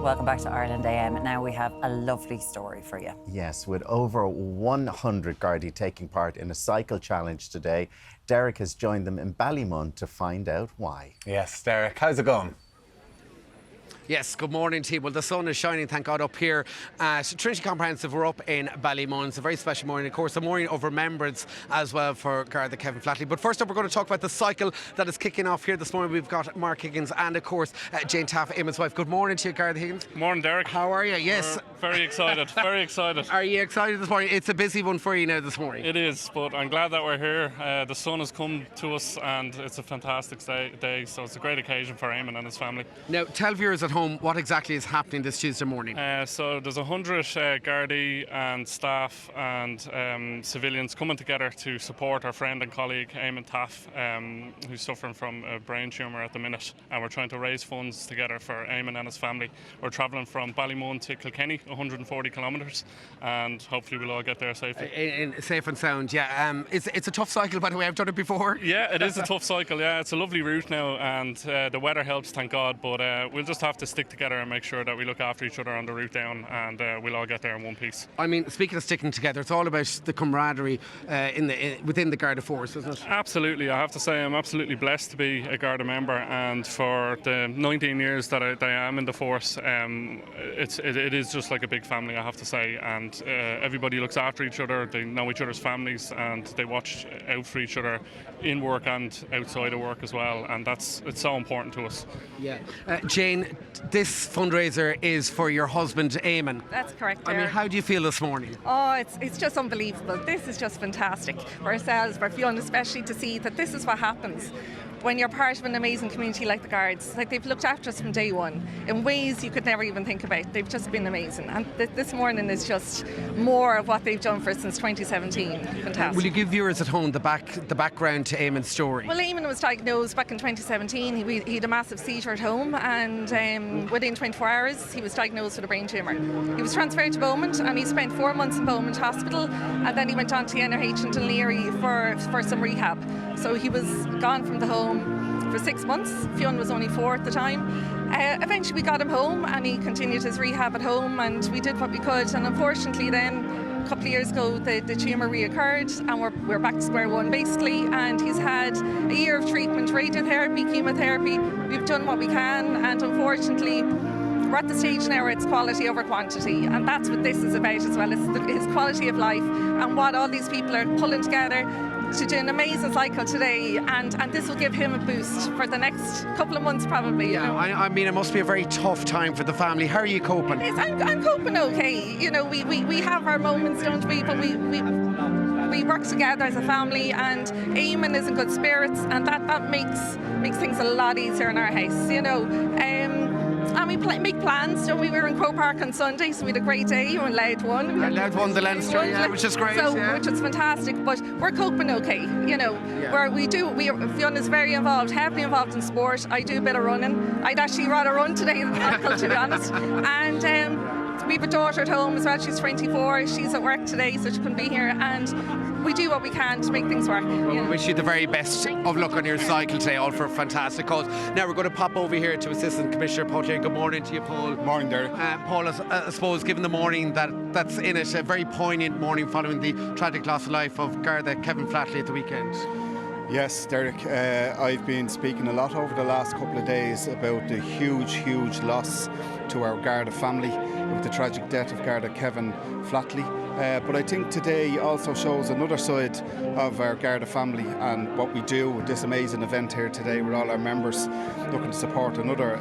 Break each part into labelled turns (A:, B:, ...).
A: Welcome back to Ireland AM. Now we have a lovely story for you.
B: Yes, with over 100 Gardaí taking part in a cycle challenge today, Derek has joined them in Ballymun to find out why.
C: Yes, Derek, how's it going?
D: Yes, good morning to you. Well, the sun is shining, thank God, up here at Trinity Comprehensive. We're up in Ballymun. It's a very special morning, of course, a morning of remembrance as well for Garda Kevin Flatley. But first up, we're going to talk about the cycle that is kicking off here this morning. We've got Mark Higgins and, of course, Jane Taffe, Eamon's wife. Good morning to you, Garda Higgins.
E: Morning, Derek.
D: How are you? Yes.
E: We're very excited, very excited.
D: Are you excited this morning? It's a busy one for you now this morning.
E: It is, but I'm glad that we're here. The sun has come to us and it's a fantastic day, so it's a great occasion for Eamon and his family.
D: Now, tell viewers at home what exactly is happening this Tuesday morning.
E: So there's 100 Gardaí and staff and civilians coming together to support our friend and colleague Eamon Taffe, who's suffering from a brain tumour at the minute, and we're trying to raise funds together for Eamon and his family. We're travelling from Ballymun to Kilkenny, 140 kilometres, and hopefully we'll all get there safely.
D: Safe and sound, yeah. It's a tough cycle, by the way. I've done it before.
E: Yeah, it is a tough cycle. Yeah, it's a lovely route now, and the weather helps, thank God. But we'll just have to stick together and make sure that we look after each other on the route down, and we'll all get there in one piece.
D: I mean, speaking of sticking together, it's all about the camaraderie within the Garda force, isn't it?
E: Absolutely. I have to say I'm absolutely blessed to be a Garda member, and for the 19 years that I am in the force, it is just like a big family, I have to say, and everybody looks after each other. They know each other's families and they watch out for each other in work and outside of work as well, and it's so important to us.
D: Yeah. Jane, this fundraiser is for your husband Eamon.
F: That's correct,
D: I mean,
F: Derek.
D: how do you feel this morning?
F: Oh, it's just unbelievable. This is just fantastic for ourselves, for Fionn especially, to see that this is what happens when you're part of an amazing community like the Guards. Like, they've looked after us from day one in ways you could never even think about. They've just been amazing, and this morning is just more of what they've done for us since 2017. Fantastic.
D: Will you give viewers at home the background to Eamon's story?
F: Well, Eamon was diagnosed back in 2017. He had a massive seizure at home, and within 24 hours he was diagnosed with a brain tumour. He was transferred to Beaumont, and he spent 4 months in Beaumont Hospital, and then he went on to NRH in Dunleary for some rehab. So he was gone from the home for 6 months. Fionn was only 4 at the time. Eventually we got him home, and he continued his rehab at home, and we did what we could. And unfortunately then, a couple of years ago, the tumour reoccurred, and we're back to square one basically. And he's had a year of treatment, radiotherapy, chemotherapy. We've done what we can, and unfortunately we're at the stage now where it's quality over quantity, and that's what this is about as well. It's his quality of life, and what all these people are pulling together to do an amazing cycle today, and this will give him a boost for the next couple of months probably.
D: Yeah, I mean, it must be a very tough time for the family. How are you coping?
F: I'm coping okay. You know, we have our moments, don't we? But we work together as a family, and Eamon is in good spirits, and that makes things a lot easier in our house, you know. And we make plans, don't we? We were in Crow Park on Sunday, so we had a great day. We were in Loud One.
D: Loud One, the Leinster, yeah, which is great.
F: So,
D: yeah.
F: Which is fantastic, but we're coping okay, you know.
D: Yeah.
F: Fionn is very involved, heavily involved in sport. I do a bit of running. I'd actually rather run today than tackle, to be honest. And we have a daughter at home as well. She's 24. She's at work today, so she couldn't be here. And we do what we can to make things work.
D: Well, we wish you the very best of luck on your cycle today, all for a fantastic cause. Now we're going to pop over here to Assistant Commissioner Paul Jane. Good morning to you, Paul.
C: Morning, Derek.
D: Paul, I suppose, given the morning that's in it, a very poignant morning following the tragic loss of life of Garda Kevin Flatley at the weekend.
G: Yes, Derek, I've been speaking a lot over the last couple of days about the huge loss to our Garda family with the tragic death of Garda Kevin Flatley. But I think today also shows another side of our Garda family and what we do with this amazing event here today with all our members looking to support another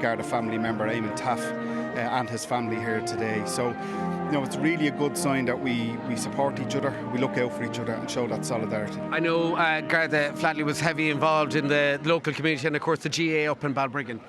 G: Garda family member, Eamon Taffe, and his family here today. So, you know, it's really a good sign that we support each other, we look out for each other and show that solidarity.
D: I know Garda Flatley was heavily involved in the local community and of course the GA up in Balbriggan.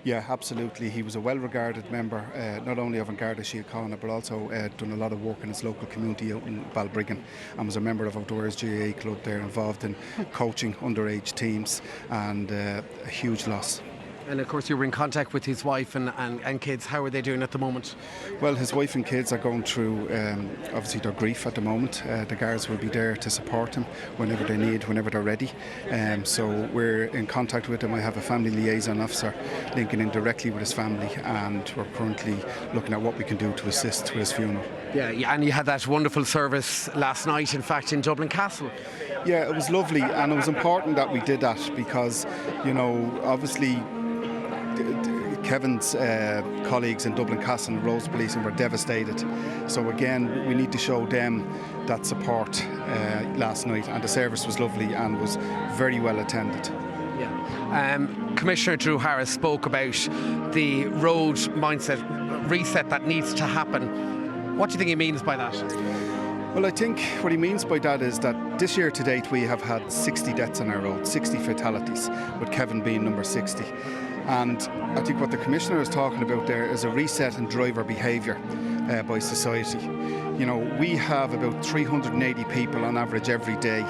G: Yeah, absolutely. He was a well-regarded member, not only of Garda Síochána, but also done a lot of work in his local community out in Balbriggan, and was a member of Outdoors GAA club there, involved in coaching underage teams, and a huge loss.
D: And of course you were in contact with his wife and kids. How are they doing at the moment?
G: Well, his wife and kids are going through obviously their grief at the moment. The guards will be there to support him whenever they need, whenever they're ready. So we're in contact with him. I have a family liaison officer linking in directly with his family, and we're currently looking at what we can do to assist with his funeral.
D: Yeah, and you had that wonderful service last night, in fact, in Dublin Castle.
G: Yeah, it was lovely, and it was important that we did that because, you know, obviously Kevin's colleagues in Dublin Castle and Rose Policing were devastated. So again, we need to show them that support last night, and the service was lovely and was very well attended.
D: Yeah. Commissioner Drew Harris spoke about the road mindset reset that needs to happen. What do you think he means by that?
G: Well, I think what he means by that is that this year to date we have had 60 deaths on our road, 60 fatalities, with Kevin being number 60. And I think what the Commissioner is talking about there is a reset in driver behaviour by society. You know, we have about 380 people on average every day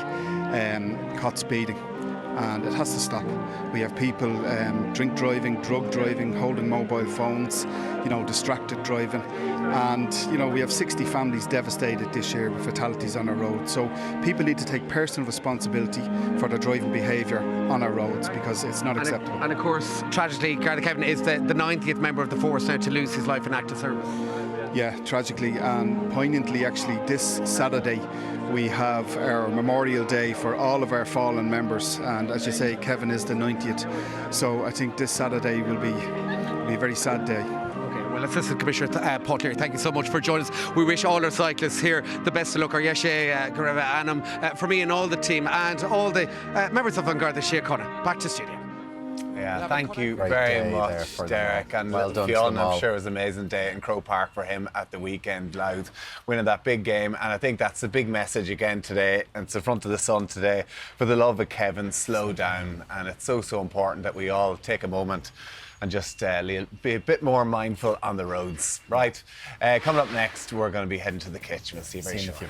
G: caught speeding, and it has to stop. We have people drink driving, drug driving, holding mobile phones, you know, distracted driving. And, you know, we have 60 families devastated this year with fatalities on our road. So people need to take personal responsibility for their driving behaviour on our roads, because it's not acceptable.
D: And of course, tragically, Garda Kevin is the 90th member of the force now to lose his life in active service. Yeah,
G: tragically and poignantly, actually, this Saturday we have our Memorial Day for all of our fallen members, and as you say, Kevin is the 90th. So I think this Saturday will be a very sad day.
D: Well, Assistant Commissioner Paul Cleary, thank you so much for joining us. We wish all our cyclists here the best of luck. Yeshe Gareva Anam, for me and all the team and all the members of Garda Síochána. Back to studio.
C: Yeah, thank you very much, Derek. And
B: well done,
C: Fionn, I'm sure it was an amazing day in Croke Park for him at the weekend. Louth winning that big game, and I think that's the big message again today. And it's in front of the sun today. For the love of Kevin, slow down. And it's so important that we all take a moment and just be a bit more mindful on the roads. Right, coming up next, we're going to be heading to the kitchen. We'll see you very shortly.